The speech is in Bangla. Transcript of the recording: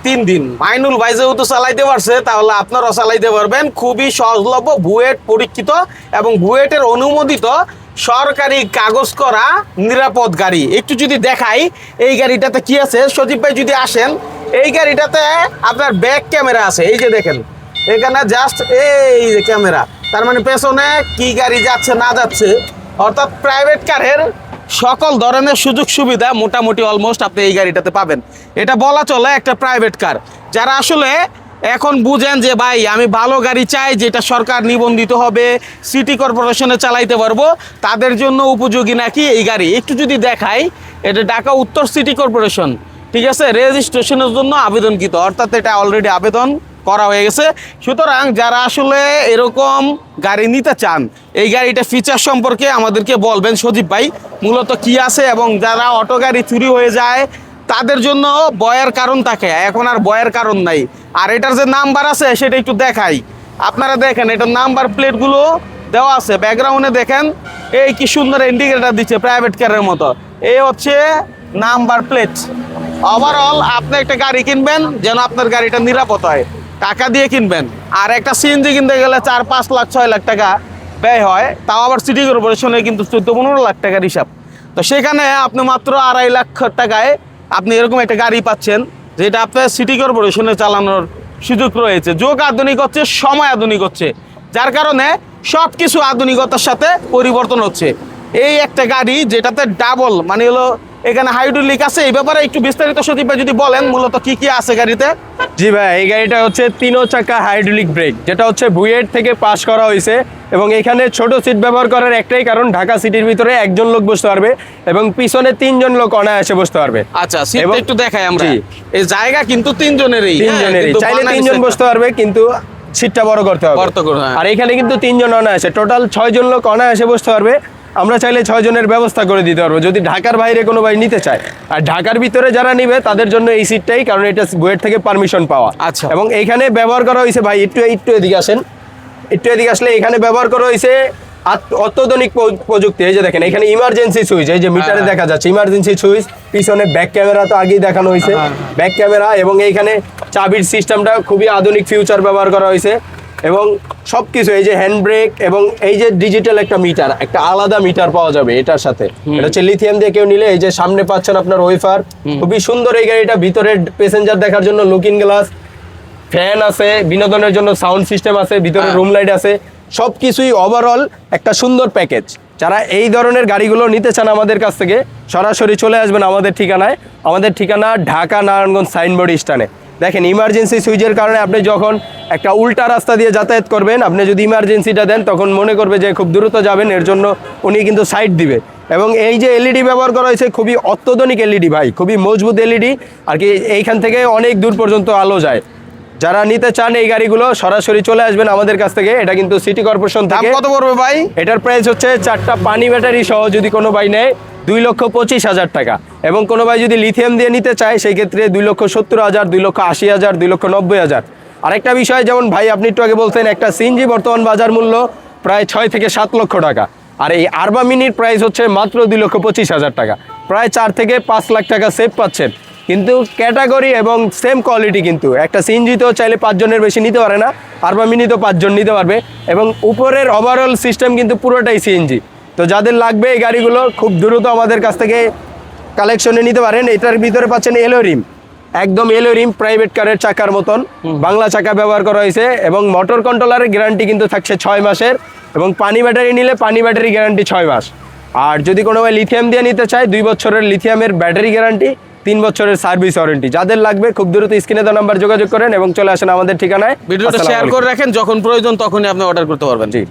3 দিন। মাইনুল ভাই যেহেতু চালাইতে পারছে তাহলে আপনারাও চালাইতে পারবেন। খুবই সহজলভ্য, বুয়েট পরীক্ষিত এবং বুয়েটের অনুমোদিত সরকারি কাগজ করা নিরাপদ গাড়ি। একটু যদি দেখাই এই গাড়িটাতে কি আছে, সজীব ভাই যদি আসেন, এই গাড়িটাতে আপনার ব্যাক ক্যামেরা আছে। এই যে দেখেন এখানে জাস্ট এই যে ক্যামেরা, তার মানে পেছনে কি গাড়ি যাচ্ছে না যাচ্ছে, অর্থাৎ প্রাইভেট কারের সকল ধরনের সুযোগ সুবিধা মোটামুটি অলমোস্ট আপনি এই গাড়িটাতে পাবেন। এটা বলা চলে একটা প্রাইভেট কার। যারা আসলে এখন বুঝেন যে ভাই আমি ভালো গাড়ি চাই যেটা সরকার নিবন্ধিত হবে, সিটি কর্পোরেশনে চালাইতে পারবো, তাদের জন্য উপযোগী নাকি এই গাড়ি। একটু যদি দেখাই, এটা ঢাকা উত্তর সিটি কর্পোরেশন, ঠিক আছে, রেজিস্ট্রেশনের জন্য আবেদনকৃত, অর্থাৎ এটা অলরেডি আবেদন করা হয়ে গেছে। সুতরাং যারা আসলে এরকম গাড়ি নিতে চান, এই গাড়িটা ফিচার সম্পর্কে আমাদেরকে বলবেন সজীব ভাই মূলত কি আছে, এবং যারা অটো গাড়ি চুরি হয়ে যায় তাদের জন্য ভয়ের কারণ থাকে, এখন আর ভয়ের কারণ নাই। আর এটার যে নাম্বার আছে সেটা একটু দেখাই, আপনারা দেখেন এটার নাম্বার প্লেটগুলো দেওয়া আছে, ব্যাকগ্রাউন্ডে দেখেন এই কি সুন্দর ইন্ডিকেটর দিচ্ছে প্রাইভেট কারের মতো। এই হচ্ছে নাম্বার প্লেট। ওভারঅল আপনি একটা গাড়ি কিনবেন যেন আপনার গাড়িটা নিরাপদ হয়, টাকা দিয়ে কিনবেন। আর একটা সিএনজি কিনতে গেলে 4-5 লাখ 6 লাখ টাকা ব্যয় হয়, তাও আবার সিটি কর্পোরেশনে কিন্তু 14-15 লাখ টাকার হিসাব। তো সেখানে আপনি মাত্র 2.5 লাখ টাকায় আপনি এরকম একটা গাড়ি পাচ্ছেন যেটা আপনার সিটি কর্পোরেশনে চালানোর সুযোগ রয়েছে। যুগ আধুনিক হচ্ছে, সময় আধুনিক হচ্ছে, যার কারণে সব কিছু আধুনিকতার সাথে পরিবর্তন হচ্ছে। এই একটা গাড়ি যেটাতে ডাবল মানে হলো এখানে হাইড্রোলিক আছে, এই ব্যাপারে একটু বিস্তারিত সজীব ভাই যদি বলেন মূলত কি কি আছে গাড়িতে। জি ভাই, এই গাড়িটা হচ্ছে 3 চাকা হাইড্রোলিক ব্রেক, যেটা হচ্ছে বুয়েট থেকে পাস করা হয়েছে। এবং এখানে ছোট সিট ব্যবহার করার একটাই কারণ, ঢাকা সিটির ভিতরে একজন লোক বসতে পারবে এবং পিছনে 3 জন লোক অনায়াসে বসতে পারবে। আচ্ছা, সিটটা একটু দেখাই আমরা। এই জায়গা কিন্তু 3 জনেরই, চাইলে 3 জন বসতে পারবে, কিন্তু সিটটা বড় করতে হবে। আর এখানে কিন্তু 3 জন অনায়াসে, টোটাল 6 জন লোক অনায়াসে বসতে পারবে। আমরা চাইলে 6 জনের ব্যবস্থা করে দিতে পারবো যদি ঢাকার বাইরে কোনো ভাই নিতে চায়। আর ঢাকার ভিতরে যারা নিবে তাদের জন্য এই সিটটাই, কারণ এটা বুয়েট থেকে পারমিশন পাওয়া। আচ্ছা, এবং এইখানে ব্যবহার করা হয়েছে ভাই, একটু এদিকে আসেন, একটু এদিকে আসলে এখানে ব্যবহার করা হয়েছে অত্যাধুনিক প্রযুক্তি। এই যে দেখেন এখানে ইমার্জেন্সি সুইচ, এই যে মিটারে দেখা যাচ্ছে ইমার্জেন্সি সুইচ, পিছনে ব্যাক ক্যামেরা তো আগেই দেখানো হয়েছে, ব্যাক ক্যামেরা, এবং এইখানে চাবির সিস্টেমটা খুবই আধুনিক ফিউচার ব্যবহার করা হয়েছে। এবং সবকিছু এই যে হ্যান্ড ব্রেক, এবং এই যে ডিজিটাল একটা মিটার, একটা আলাদা মিটার পাওয়া যাবে এটার সাথে। এটা হচ্ছে লিথিয়াম দিয়ে কেউ নিলে, এই যে সামনে পাচ্ছেন আপনার ওয়েফার, খুবই সুন্দর এই গাড়িটা। ভিতরে প্যাসেঞ্জার দেখার জন্য লুকিং গ্লাস, ফ্যান আছে, বিনোদনের জন্য সাউন্ড সিস্টেম আছে, ভিতরে রুম লাইট আছে, সবকিছুই ওভারঅল একটা সুন্দর প্যাকেজ। যারা এই ধরনের গাড়িগুলো নিতে চান আমাদের কাছ থেকে সরাসরি চলে আসবেন আমাদের ঠিকানায়। আমাদের ঠিকানা ঢাকা নারায়ণগঞ্জ সাইনবোর্ড স্ট্যান্ডে। দেখেন ইমার্জেন্সি সুইচের কারণে আপনি যখন একটা উল্টা রাস্তা দিয়ে যাতায়াত করবেন, আপনি যদি ইমার্জেন্সিটা দেন তখন মনে করবে যে খুব দ্রুত যাবেন, এর জন্য উনি কিন্তু সাইড দিবে। এবং এই যে এলইডি ব্যবহার করা হয়েছে, খুবই অত্যাধুনিক এলইডি ভাই, খুবই মজবুত এলইডি আর কি, এইখান থেকে অনেক দূর পর্যন্ত আলো যায়। যারা নিতে চান এই গাড়িগুলো সরাসরি চলে আসবেন আমাদের কাছ থেকে। এটা কিন্তু সিটি কর্পোরেশন থেকে। কত পড়বে ভাই? এটার প্রাইস হচ্ছে 4টা পানি ব্যাটারি সহ যদি কোনো ভাই নেয় 2,25,000 টাকা। এবং কোনো ভাই যদি লিথিয়াম দিয়ে নিতে চায় সেই ক্ষেত্রে 2,70,000, 2,80,000, 2,90,000। আরেকটা বিষয়, যেমন ভাই আপনি একটু আগে বলছেন একটা সিএনজি বর্তমান বাজার মূল্য প্রায় 6 থেকে 7 লক্ষ টাকা, আর এই আরবা মিনির প্রাইস হচ্ছে মাত্র 2,25,000 টাকা। প্রায় 4 থেকে 5 লাখ টাকা সেভ পাচ্ছেন, কিন্তু ক্যাটাগরি এবং সেম কোয়ালিটি। কিন্তু একটা সিএনজি তো চাইলে 5 জনের বেশি নিতে পারে না, আরবা মিনি তো 5 জন নিতে পারবে। এবং উপরের ওভারঅল সিস্টেম কিন্তু পুরোটাই সিএনজি। তো যাদের লাগবে এই গাড়িগুলো খুব দ্রুত আমাদের কাছ থেকে কালেকশনে নিতে পারেন। এটার ভিতরে পাচ্ছেন এলোরিম, একদম এলোরিম প্রাইভেট কারের চাকার মতন বাংলা চাকা ব্যবহার করা হয়েছে। এবং মোটর কন্ট্রোলারের গ্যারান্টি কিন্তু থাকছে 6 মাসের, এবং পানি ব্যাটারি নিলে পানি ব্যাটারি গ্যারান্টি 6 মাস। আর যদি কোনো ভাই লিথিয়াম দিয়ে নিতে চায় 2 বছরের লিথিয়ামের ব্যাটারি গ্যারান্টি, 3 বছরের সার্ভিস ওয়ারেন্টি। যাদের লাগবে খুব দ্রুত স্ক্রিনে দেওয়া নাম্বার যোগাযোগ করেন এবং চলে আসেন আমাদের ঠিকানায়। ভিডিওটা শেয়ার করে রাখেন, যখন প্রয়োজন তখনই আপনি অর্ডার করতে পারবেন। জি।